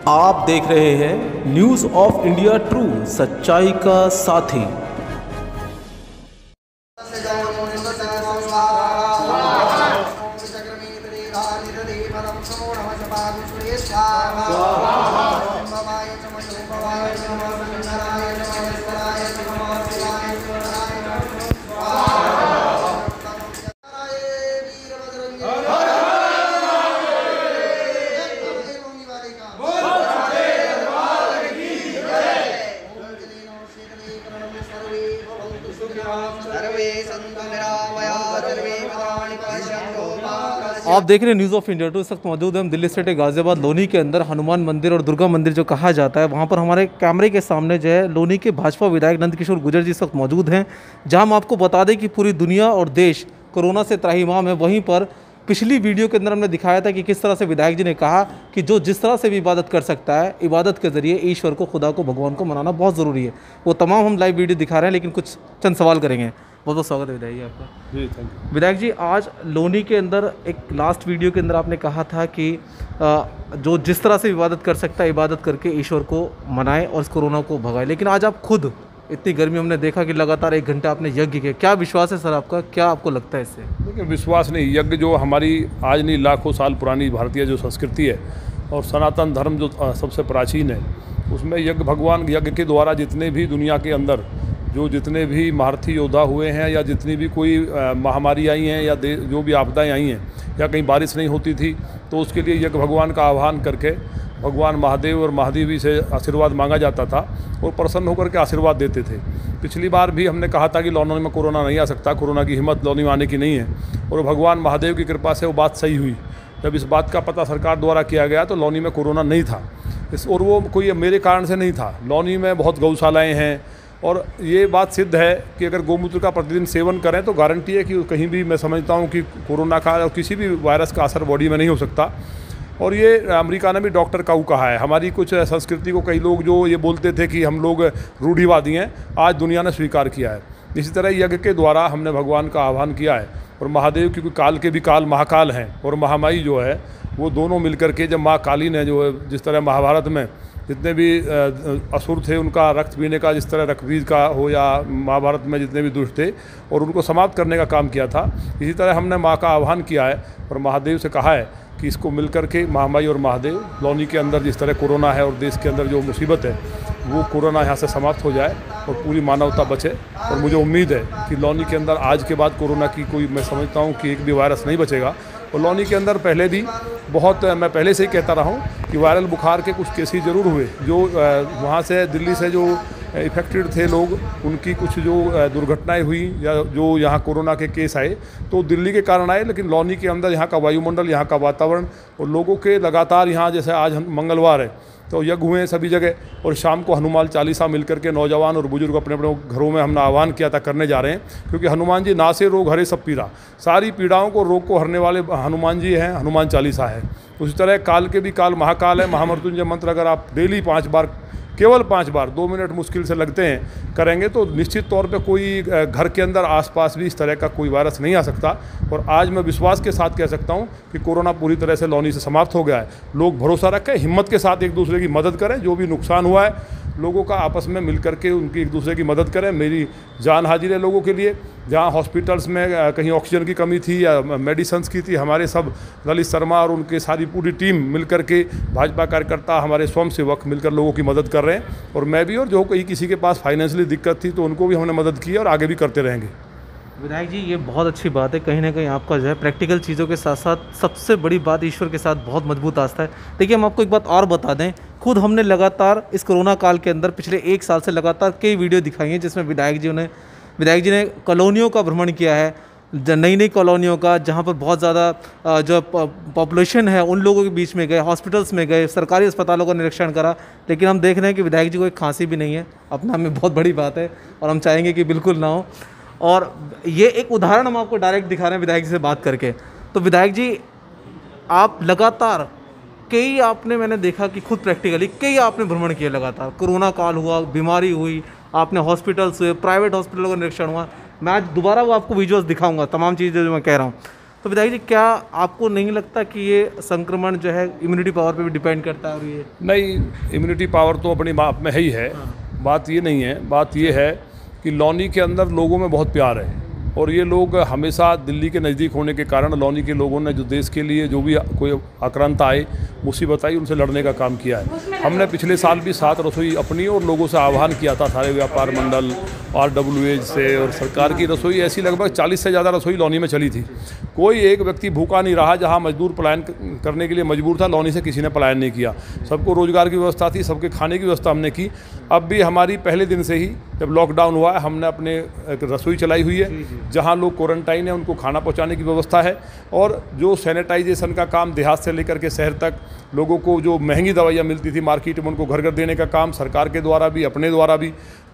आप देख रहे हैं न्यूज़ ऑफ इंडिया ट्रू, सच्चाई का साथी। आप देख रहे हैं न्यूज़ ऑफ इंडिया टू। इस वक्त मौजूद हैं हम दिल्ली स्टेट गाज़ियाबाद लोनी के अंदर हनुमान मंदिर और दुर्गा मंदिर जो कहा जाता है, वहाँ पर हमारे कैमरे के सामने जो है लोनी के भाजपा विधायक नंदकिशोर गुर्जर जी इस वक्त मौजूद हैं, जहाँ हम आपको बता दें कि पूरी दुनिया और देश कोरोना से त्राहिमाम है। वहीं पर पिछली वीडियो के अंदर हमने दिखाया था कि किस तरह से विधायक जी ने कहा कि जो जिस तरह से भी इबादत कर सकता है, इबादत के ज़रिए ईश्वर को, खुदा को, भगवान को मनाना बहुत ज़रूरी है। वो तमाम हम लाइव वीडियो दिखा रहे हैं, लेकिन कुछ चंद सवाल करेंगे। बहुत बहुत स्वागत है विधायक जी आपका। जी थैंक यू। विधायक जी, आज लोनी के अंदर एक लास्ट वीडियो के अंदर आपने कहा था कि जो जिस तरह से इबादत कर सकता है, इबादत करके ईश्वर को मनाए और इस कोरोना को भगाए, लेकिन आज आप खुद इतनी गर्मी हमने देखा कि लगातार 1 घंटा आपने यज्ञ किया। क्या विश्वास है सर आपका, क्या आपको लगता है इससे? देखिए, विश्वास नहीं, यज्ञ जो हमारी आज नहीं लाखों साल पुरानी भारतीय जो संस्कृति है और सनातन धर्म जो सबसे प्राचीन है, उसमें यज्ञ, भगवान यज्ञ के द्वारा जितने भी दुनिया के अंदर जो जितने भी महारथी योद्धा हुए हैं, या जितनी भी कोई महामारी आई हैं, या जो भी आपदाएं आई हैं, या कहीं बारिश नहीं होती थी, तो उसके लिए यज्ञ भगवान का आह्वान करके भगवान महादेव और महादेवी से आशीर्वाद मांगा जाता था और प्रसन्न होकर के आशीर्वाद देते थे। पिछली बार भी हमने कहा था कि लोनी में कोरोना नहीं आ सकता, कोरोना की हिम्मत लोनी में आने की नहीं है, और भगवान महादेव की कृपा से वो बात सही हुई। जब इस बात का पता सरकार द्वारा किया गया तो लोनी में कोरोना नहीं था, और वो कोई मेरे कारण से नहीं था। लोनी में बहुत गौशालाएँ हैं और ये बात सिद्ध है कि अगर गौमूत्र का प्रतिदिन सेवन करें तो गारंटी है कि कहीं भी, मैं समझता हूँ कि कोरोना का और किसी भी वायरस का असर बॉडी में नहीं हो सकता। और ये अमेरिका ने भी डॉक्टर काऊ कहा है। हमारी कुछ संस्कृति को कई लोग जो ये बोलते थे कि हम लोग रूढ़िवादी हैं, आज दुनिया ने स्वीकार किया है। इसी तरह यज्ञ के द्वारा हमने भगवान का आह्वान किया है, और महादेव, क्योंकि काल के भी काल महाकाल हैं, और महामाई जो है वो दोनों मिलकर के, जब माँ काली ने जो है, जिस तरह महाभारत में जितने भी असुर थे उनका रक्त पीने का, जिस तरह रक्तबीज का हो, या महाभारत में जितने भी दुष्ट थे, और उनको समाप्त करने का काम किया था, इसी तरह हमने माँ का आह्वान किया है और महादेव से कहा है कि इसको मिलकर के महामाई और महादेव, लोनी के अंदर जिस तरह कोरोना है और देश के अंदर जो मुसीबत है, वो कोरोना यहाँ से समाप्त हो जाए और पूरी मानवता बचे। और मुझे उम्मीद है कि लोनी के अंदर आज के बाद कोरोना की कोई, मैं समझता हूँ कि एक भी वायरस नहीं बचेगा। और लोनी के अंदर पहले भी बहुत, मैं पहले से ही कहता रहा हूँ कि वायरल बुखार के कुछ केसेस ज़रूर हुए, जो वहाँ से दिल्ली से जो इफेक्टेड थे लोग, उनकी कुछ जो दुर्घटनाएं हुई, या जो यहाँ कोरोना के केस आए, तो दिल्ली के कारण आए। लेकिन लोनी के अंदर यहाँ का वायुमंडल, यहाँ का वातावरण और लोगों के लगातार, यहाँ जैसे आज मंगलवार है तो यज्ञ हुए हैं सभी जगह, और शाम को हनुमान चालीसा मिलकर के नौजवान और बुजुर्ग अपने अपने घरों में हमने आह्वान किया था, करने जा रहे हैं। क्योंकि हनुमान जी नासे रोग हरे सब पीड़ा, सारी पीड़ाओं को, रोग को हरने वाले हनुमान जी हैं, हनुमान चालीसा है। उसी तरह काल के भी काल महाकाल है। महामृत्युंजय मंत्र अगर आप डेली 5 बार, केवल 5 बार, 2 मिनट मुश्किल से लगते हैं, करेंगे, तो निश्चित तौर पे कोई घर के अंदर आसपास भी इस तरह का कोई वायरस नहीं आ सकता। और आज मैं विश्वास के साथ कह सकता हूं कि कोरोना पूरी तरह से लोनी से समाप्त हो गया है। लोग भरोसा रखें, हिम्मत के साथ एक दूसरे की मदद करें। जो भी नुकसान हुआ है, लोगों का आपस में मिल करके उनकी एक दूसरे की मदद करें। मेरी जान हाजिर है लोगों के लिए। जहाँ हॉस्पिटल्स में कहीं ऑक्सीजन की कमी थी या मेडिसिन्स की थी, हमारे सब ललित शर्मा और उनके सारी पूरी टीम मिलकर के, भाजपा कार्यकर्ता, हमारे स्वयंसेवक मिलकर लोगों की मदद कर रहे हैं। और मैं भी, और जो कहीं किसी के पास फाइनेंशियली दिक्कत थी तो उनको भी हमने मदद की और आगे भी करते रहेंगे। विधायक जी, ये बहुत अच्छी बात है। कहीं ना कहीं आपका जो है प्रैक्टिकल चीज़ों के साथ साथ सबसे बड़ी बात, ईश्वर के साथ बहुत मजबूत आस्था है। देखिए, हम आपको एक बात और बता दें, खुद हमने लगातार इस कोरोना काल के अंदर पिछले 1 साल से लगातार कई वीडियो दिखाई हैं, जिसमें विधायक जी ने कॉलोनियों का भ्रमण किया है, नई नई कॉलोनियों का, जहाँ पर बहुत ज़्यादा जो पॉपुलेशन है उन लोगों के बीच में गए, हॉस्पिटल्स में गए, सरकारी अस्पतालों का निरीक्षण करा। लेकिन हम देख रहे हैं कि विधायक जी को एक खांसी भी नहीं है, अपना में बहुत बड़ी बात है, और हम चाहेंगे कि बिल्कुल ना हो। और ये एक उदाहरण हम आपको डायरेक्ट दिखा रहे हैं विधायक जी से बात करके। तो विधायक जी, आप लगातार कई, आपने, मैंने देखा कि खुद प्रैक्टिकली कई आपने भ्रमण किए लगातार। कोरोना काल हुआ, बीमारी हुई, आपने हॉस्पिटल्स हुए, प्राइवेट हॉस्पिटलों का निरीक्षण हुआ। मैं आज दोबारा वो आपको विजुअल्स दिखाऊंगा, तमाम चीज़ें जो मैं कह रहा हूँ। तो विधायक जी, क्या आपको नहीं लगता कि ये संक्रमण जो है इम्यूनिटी पावर पे भी डिपेंड करता है? और ये नहीं, इम्यूनिटी पावर तो अपनी बात में है ही है। बात ये नहीं है, बात ये है कि लौनी के अंदर लोगों में बहुत प्यार है, और ये लोग हमेशा दिल्ली के नज़दीक होने के कारण लौनी के लोगों ने जो देश के लिए जो भी कोई आक्रांत आए, मुसीबत आई, उनसे लड़ने का काम किया है। हमने पिछले साल भी 7 रसोई अपनी और लोगों से आह्वान किया था, सारे व्यापार मंडल RWA से, और सरकार की रसोई ऐसी लगभग 40 से ज़्यादा रसोई लौनी में चली थी। कोई एक व्यक्ति भूखा नहीं रहा। जहाँ मजदूर पलायन करने के लिए मजबूर था, लौनी से किसी ने पलायन नहीं किया। सबको रोज़गार की व्यवस्था थी, सबके खाने की व्यवस्था हमने की। अब भी हमारी पहले दिन से ही जब लॉकडाउन हुआ है, हमने अपने रसोई चलाई हुई है। जहाँ लोग क्वारंटाइन है उनको खाना पहुँचाने की व्यवस्था है, और जो सैनिटाइजेशन का काम देहात से लेकर के शहर तक लोगों को जो महंगी दवाइयाँ मिलती थी मार्केट में, उनको घर घर देने का काम सरकार के द्वारा भी, अपने द्वारा भी,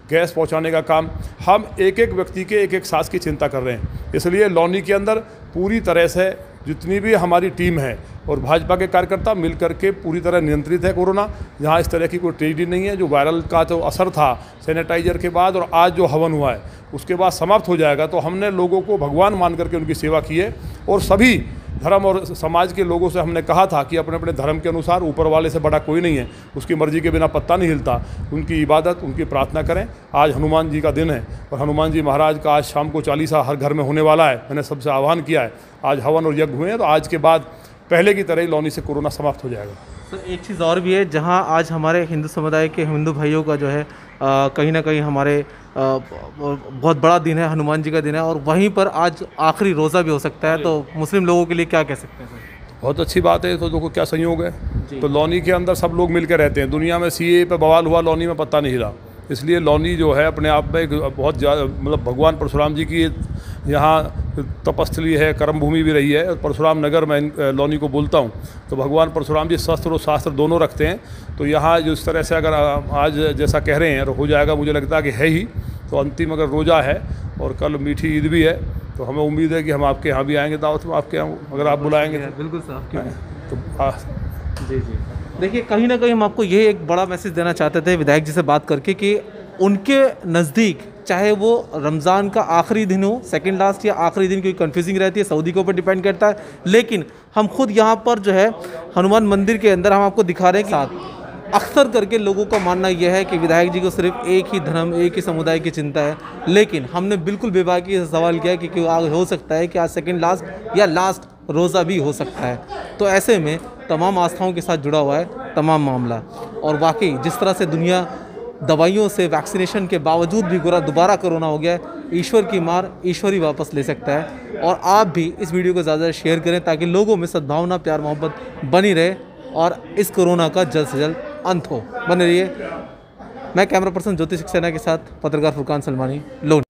गैस पहुंचाने का काम, हम एक एक व्यक्ति के एक एक सांस की चिंता कर रहे हैं। इसलिए लौनी के अंदर पूरी तरह से जितनी भी हमारी टीम है और भाजपा के कार्यकर्ता मिल करके पूरी तरह नियंत्रित है कोरोना। यहाँ इस तरह की कोई ट्रेजेडी नहीं है। जो वायरल का जो असर था सैनिटाइजर के बाद और आज जो हवन हुआ है उसके बाद समाप्त हो जाएगा। तो हमने लोगों को भगवान मान करके उनकी सेवा की है, और सभी धर्म और समाज के लोगों से हमने कहा था कि अपने अपने धर्म के अनुसार, ऊपर वाले से बड़ा कोई नहीं है, उसकी मर्जी के बिना पत्ता नहीं हिलता, उनकी इबादत, उनकी प्रार्थना करें। आज हनुमान जी का दिन है, और हनुमान जी महाराज का आज शाम को 40 हर घर में होने वाला है। मैंने सबसे आह्वान किया है, आज हवन और यज्ञ हुए हैं, तो आज के बाद पहले की तरह ही लौनी से कोरोना समाप्त हो जाएगा। तो एक चीज़ और भी है, जहां आज हमारे हिंदू समुदाय के हिंदू भाइयों का जो है कहीं ना कहीं हमारे बहुत बड़ा दिन है, हनुमान जी का दिन है, और वहीं पर आज आखिरी रोज़ा भी हो सकता है। तो मुस्लिम लोगों के लिए क्या कह सकते हैं सर? बहुत अच्छी बात है। तो देखो क्या संयोग है। तो लौनी के अंदर सब लोग मिलकर रहते हैं। दुनिया में CAA पे बवाल हुआ, लौनी में पत्ता नहीं हिला। इसलिए लौनी जो है अपने आप में एक बहुत ज़्यादा, मतलब भगवान परशुराम जी की यहाँ तपस्थली है, कर्म भूमि भी रही है। परशुराम नगर मैं लौनी को बोलता हूँ। तो भगवान परशुराम जी शस्त्र और शास्त्र दोनों रखते हैं। तो यहाँ जो इस तरह से अगर आज जैसा कह रहे हैं हो जाएगा, मुझे लगता है कि है ही। तो अंतिम अगर रोज़ा है और कल मीठी ईद भी है, तो हमें उम्मीद है कि हम आपके यहाँ भी आएंगे दावत में, आपके यहाँ अगर आप बुलाएंगे तो। बिल्कुल साहब, तो जी जी। देखिए, कहीं ना कहीं हम आपको ये एक बड़ा मैसेज देना चाहते थे विधायक जी से बात करके, कि उनके नज़दीक चाहे वो रमज़ान का आखिरी दिन हो, सेकंड लास्ट या आखिरी दिन, क्योंकि कन्फ्यूजिंग रहती है, सऊदी के ऊपर डिपेंड करता है, लेकिन हम खुद यहाँ पर जो है हनुमान मंदिर के अंदर हम आपको दिखा रहे हैं कि साथ अक्सर करके लोगों का मानना यह है कि विधायक जी को सिर्फ एक ही धर्म, एक ही समुदाय की चिंता है। लेकिन हमने बिल्कुल बेबाकी से सवाल किया कि आगे हो सकता है कि आज सेकंड लास्ट या लास्ट रोज़ा भी हो सकता है। तो ऐसे में तमाम आस्थाओं के साथ जुड़ा हुआ है तमाम मामला, और वाकई जिस तरह से दुनिया दवाइयों से, वैक्सीनेशन के बावजूद भी दोबारा कोरोना हो गया है, ईश्वर की मार ईश्वर ही वापस ले सकता है। और आप भी इस वीडियो को ज़्यादा शेयर करें ताकि लोगों में सद्भावना, प्यार, मोहब्बत बनी रहे और इस कोरोना का जल्द से जल्द अंत हो। बने रहिए। मैं कैमरा पर्सन ज्योति सक्सेना के साथ पत्रकार फुरकान सलमानी, लोन।